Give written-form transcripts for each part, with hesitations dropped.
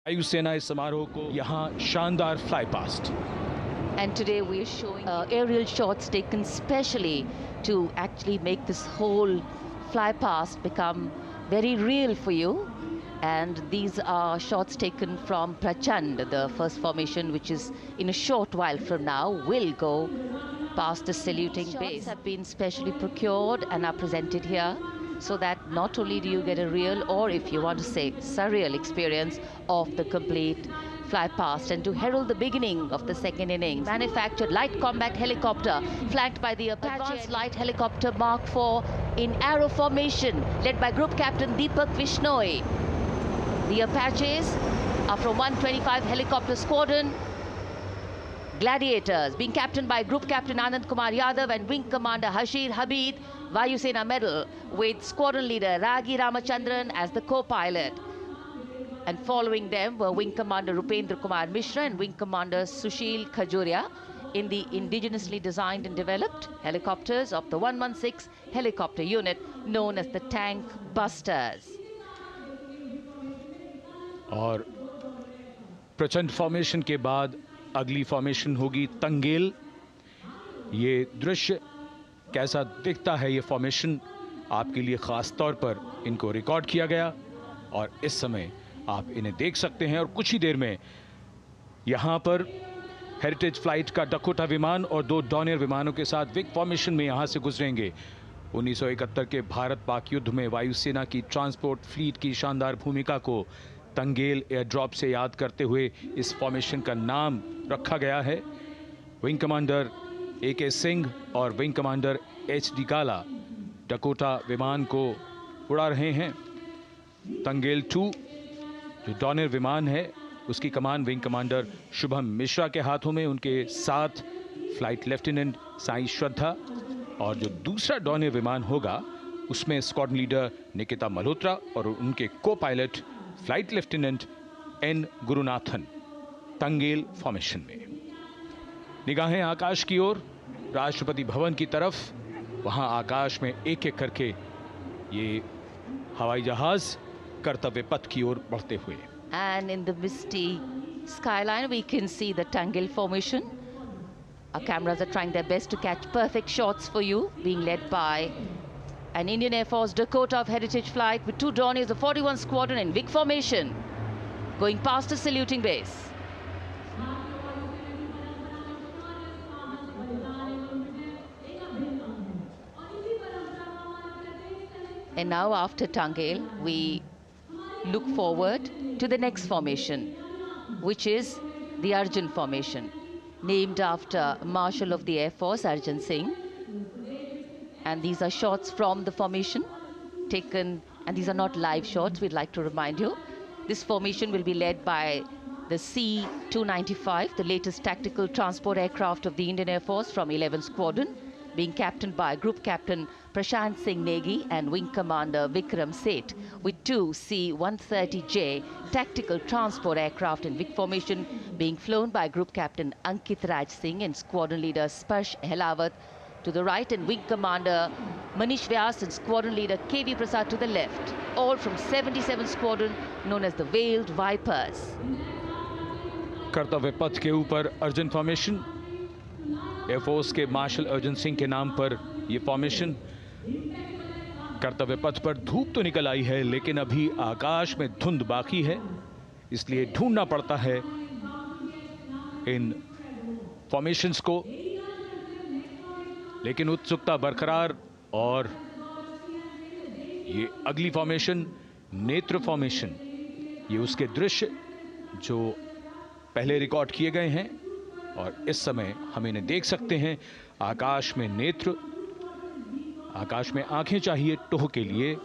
वायुसेना इस समारोह को यहाँ शानदार fly past. And today we are showing aerial shots taken specially to actually make this whole fly past become very real for you. And these are shots taken from Prachand, the first formation, which is in a short while from now will go past the saluting base. Shots have been specially procured and are presented here, so that not only do you get a real, or if you want to say surreal experience of the complete fly past, and to herald the beginning of the second innings, manufactured light combat helicopter flanked by the Advanced Light Helicopter Mark IV in arrow formation led by Group Captain Deepak Vishnoi. The Apaches are from 125 Helicopter Squadron. Gladiators being captained by Group Captain Anand Kumar Yadav and Wing Commander Hashir Habib, Vayusena Medal, with Squadron Leader Ragi Ramachandran as the co-pilot. And following them were Wing Commander Rupendra Kumar Mishra and Wing Commander Sushil Khajuria in the indigenously designed and developed helicopters of the 116 helicopter unit known as the Tank Busters. और प्रचंड formation के बाद अगली formation होगी तंगेल। ये दृश्य कैसा दिखता है, ये फॉर्मेशन आपके लिए खास तौर पर इनको रिकॉर्ड किया गया और इस समय आप इन्हें देख सकते हैं। और कुछ ही देर में यहाँ पर हेरिटेज फ्लाइट का डकोटा विमान और 2 डॉनियर विमानों के साथ विग फॉर्मेशन में यहाँ से गुजरेंगे। 1971 के भारत पाक युद्ध में वायुसेना की ट्रांसपोर्ट फ्लीट की शानदार भूमिका को तंगेल एयर ड्रॉप से याद करते हुए इस फॉर्मेशन का नाम रखा गया है। विंग कमांडर AK सिंह और विंग कमांडर HD गाला डकोटा विमान को उड़ा रहे हैं। तंगेल 2 जो डॉनियर विमान है उसकी कमान विंग कमांडर शुभम मिश्रा के हाथों में, उनके साथ फ्लाइट लेफ्टिनेंट साई श्रद्धा, और जो दूसरा डॉनियर विमान होगा उसमें स्क्वाड्रन लीडर निकिता मल्होत्रा और उनके को pilot flight lieutenant N Gurunathan. Tangail formation में निगाहें आकाश की ओर, राष्ट्रपति भवन की तरफ। वहां आकाश में एक एक करके ये हवाई जहाज कर्तव्य पथ की ओर बढ़ते हुए। And in the misty skyline we can see the Tangel formation. Our cameras are trying their best to catch perfect shots for you, being led by an Indian Air Force Dakota of Heritage Flight with 2 Dorniers of 41 Squadron in big formation, going past a saluting base. And now after Tangel, we look forward to the next formation, which is the Arjun formation, named after Marshal of the Air Force Arjun Singh. And these are shots from the formation taken, and these are not live shots, we'd like to remind you. This formation will be led by the C-295, the latest tactical transport aircraft of the Indian Air Force from 11 Squadron, being captained by Group Captain Prashant Singh Negi and Wing Commander Vikram Seth, with 2 C-130J tactical transport aircraft in big formation being flown by Group Captain Ankit Raj Singh and Squadron Leader Sparsh Helawat to the right, and Wing Commander Manish Vyas and Squadron Leader KV Prasad to the left, all from 77 Squadron known as the Veiled Vipers. कर्तव्य पथ के ऊपर Arjun formation, air force के martial Arjun Singh के नाम पर यह formation. कर्तव्य पथ पर धूप तो निकल आई है, लेकिन अभी आकाश में धुंध बाकी है, इसलिए ढूंढना पड़ता है इन फॉर्मेशंस को। लेकिन उत्सुकता बरकरार, और ये अगली फॉर्मेशन नेत्र फॉर्मेशन, ये उसके दृश्य जो पहले रिकॉर्ड किए गए हैं और इस समय हम इन्हें देख सकते हैं। आकाश में नेत्र, आकाश में आंखें चाहिए टोह के लिए।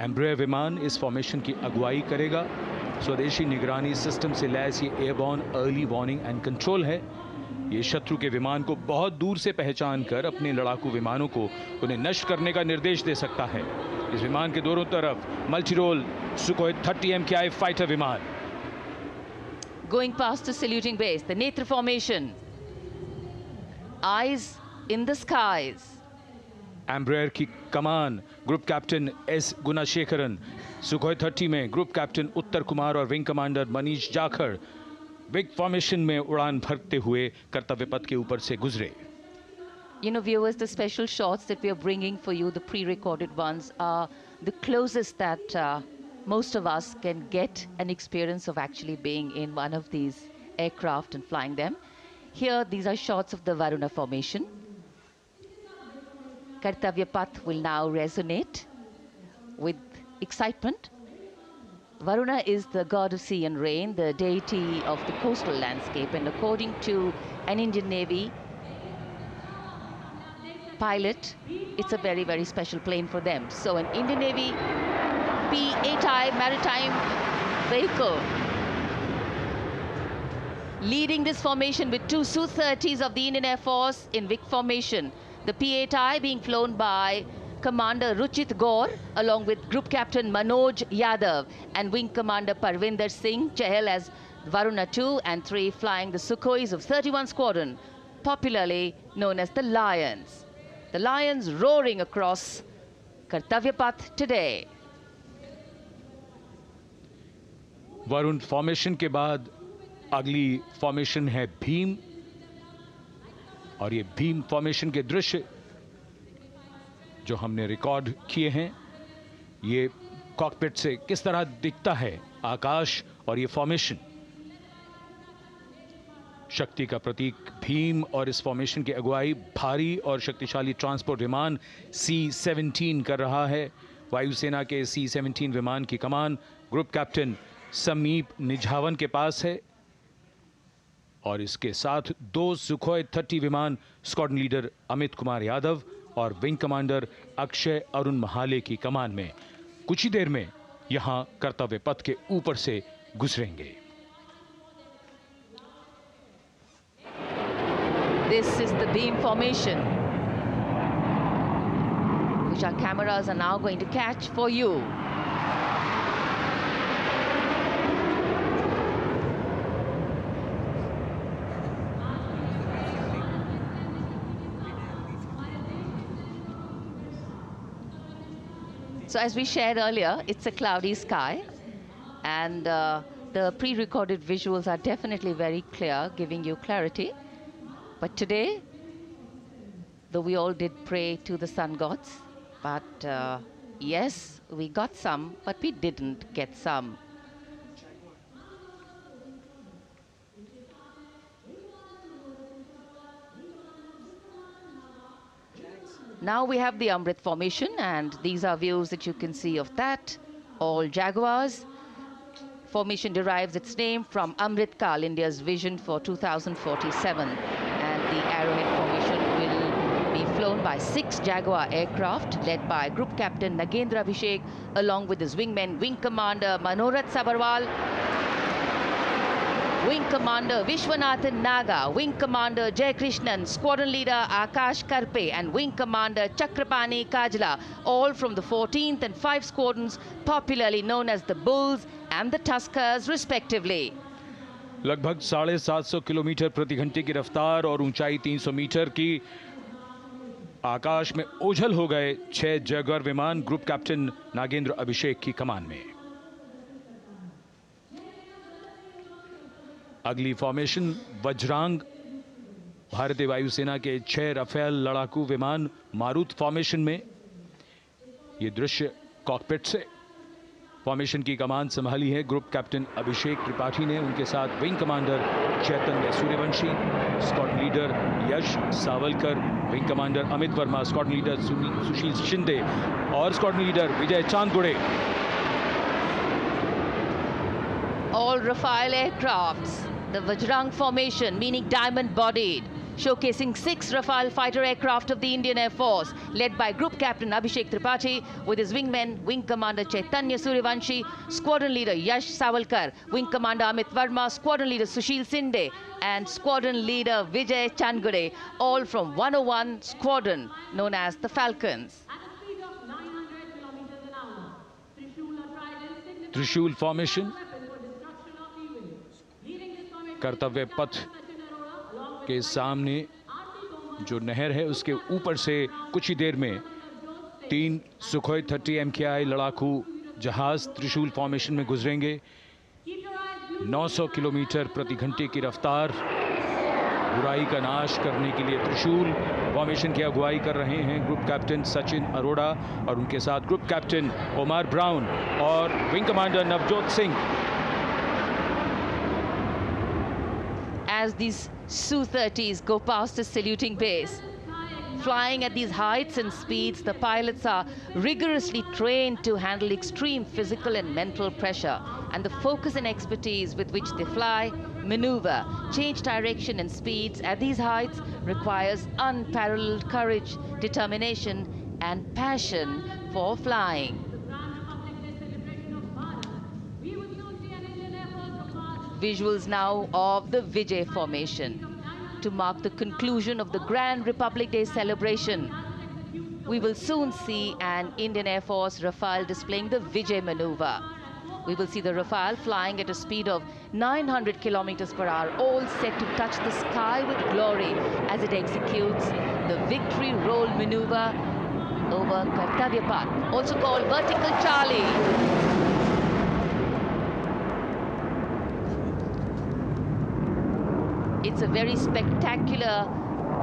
एम्ब्रेयर विमान इस फॉर्मेशन की अगुवाई करेगा। स्वदेशी निगरानी सिस्टम से लैस ये airborne early warning and control है। ये शत्रु के विमान को बहुत दूर से पहचान कर अपने लड़ाकू विमानों को उन्हें नष्ट करने का निर्देश दे सकता है। इस विमान के दोनों तरफ multi role Sukhoi 30 MKI fighter विमान। Going past the saluting base, the Netra formation, eyes in the skies, Embraer की कमान ग्रुप कैप्टन एस गुणाशेखरन, सुखोई 30 में ग्रुप कैप्टन उत्तर कुमार और wing commander Manish Jakhar big formation में उड़ान भरते हुए कर्तव्य पथ के ऊपर से गुजरे। You know, viewers, the special shots that we are bringing for you, the pre-recorded ones, are the closest that most of us can get an experience of actually being in one of these aircraft and flying them. Here, these are shots of the Varuna formation. Kartavya Path will now resonate with excitement. Varuna is the god of sea and rain, the deity of the coastal landscape, and according to an Indian Navy pilot, it's a very, very special plane for them. So an Indian Navy P-8I maritime vehicle leading this formation with two Su-30s of the Indian Air Force in Vic formation. The P-8I being flown by Commander Ruchit Gaur along with Group Captain Manoj Yadav and Wing Commander Parvinder Singh Chahal as Varuna 2 and 3 flying the Sukhois of 31 Squadron, popularly known as the Lions. The Lions roaring across Kartavya Path today. Varun formation के बाद अगली formation है भीम, और ये Bhim formation के दृश्य जो हमने रिकॉर्ड किए हैं, ये कॉकपिट से किस तरह दिखता है आकाश और ये फॉर्मेशन। शक्ति का प्रतीक भीम और इस फॉर्मेशन की अगुवाई भारी और शक्तिशाली ट्रांसपोर्ट विमान C-17 कर रहा है। वायुसेना के C-17 विमान की कमान ग्रुप कैप्टन समीप निझावन के पास है और इसके साथ दो सुखोई 30 विमान स्क्वाड्रन लीडर अमित कुमार यादव और विंग कमांडर अक्षय अरुण महाले की कमान में कुछ ही देर में यहां कर्तव्य पथ के ऊपर से गुजरेंगे। This is the beam formation, which our cameras are now going to catch for you. So as we shared earlier, it's a cloudy sky, and the pre-recorded visuals are definitely very clear, giving you clarity. But today, though we all did pray to the sun gods, but yes, we got some, but we didn't get some. Now we have the Amrit formation, and these are views that you can see of that. All Jaguars. Formation derives its name from Amrit Kal, India's vision for 2047. And the Arrowhead formation will be flown by 6 Jaguar aircraft led by Group Captain Nagendra Abhishek along with his wingmen, Wing Commander Manorat Sabarwal, Wing Commander Vishwanathan Naga, Wing Commander Jai Krishnan, Squadron Leader Akash Karpe and Wing Commander Chakrapani Kajla, all from the 14th and 5 squadrons popularly known as the Bulls and the Tuskers respectively. लगभग 750 kilometre प्रति घंटे की रफ्तार और ऊंचाई 300 metre की आकाश में ओझल हो गए 6 जैगुआर विमान ग्रुप कैप्टन नागेंद्र अभिषेक की कमान में। अगली फॉर्मेशन वज्रांग, भारतीय वायुसेना के 6 राफेल लड़ाकू विमान मारुत फॉर्मेशन में। यह दृश्य कॉकपिट से। फॉर्मेशन की कमान संभाली है ग्रुप कैप्टन अभिषेक त्रिपाठी ने, उनके साथ wing commander Chaitanya Suryavanshi, squadron leader Yash Savalkar, wing commander Amit Verma, squadron leader Sushil Shinde और squadron leader Vijay Chandgude. All Rafale aircrafts, the Vajrang formation, meaning diamond-bodied, showcasing 6 Rafale fighter aircraft of the Indian Air Force, led by Group Captain Abhishek Tripathi, with his wingmen, Wing Commander Chaitanya Suryavanshi, Squadron Leader Yash Savalkar, Wing Commander Amit Verma, Squadron Leader Sushil Sinde, and Squadron Leader Vijay Chandgade, all from 101 Squadron, known as the Falcons. त्रिशूल formation, कर्तव्य पथ के सामने जो नहर है उसके ऊपर से कुछ ही देर में 3 सुखोई 30 MKI लड़ाकू जहाज त्रिशूल फॉर्मेशन में गुजरेंगे। 900 किलोमीटर प्रति घंटे की रफ्तार, बुराई का नाश करने के लिए त्रिशूल फॉर्मेशन की अगुवाई कर रहे हैं ग्रुप कैप्टन सचिन अरोड़ा और उनके साथ ग्रुप कैप्टन ओमार ब्राउन और wing commander Navjot Singh. As these Su-30s go past the saluting base, flying at these heights and speeds, the pilots are rigorously trained to handle extreme physical and mental pressure, and the focus and expertise with which they fly, maneuver, change direction and speeds at these heights requires unparalleled courage, determination and passion for flying. Visuals now of the Vijay formation to mark the conclusion of the Grand Republic Day celebration. We will soon see an Indian Air Force Rafale displaying the Vijay maneuver. We will see the Rafale flying at a speed of 900 kilometers per hour, all set to touch the sky with glory as it executes the victory roll maneuver over Kartavya Path, also called Vertical Charlie. It's a very spectacular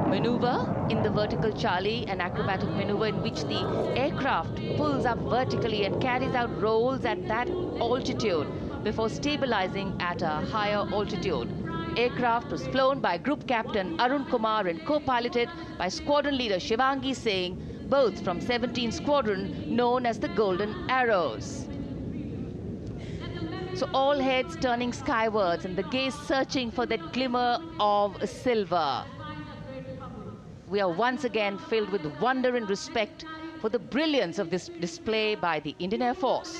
maneuver in the Vertical Charlie, an acrobatic maneuver in which the aircraft pulls up vertically and carries out rolls at that altitude before stabilizing at a higher altitude. Aircraft was flown by Group Captain Arun Kumar and co-piloted by Squadron Leader Shivangi Singh, both from 17th Squadron known as the Golden Arrows. So all heads turning skywards and the gaze searching for that glimmer of silver. We are once again filled with wonder and respect for the brilliance of this display by the Indian Air Force.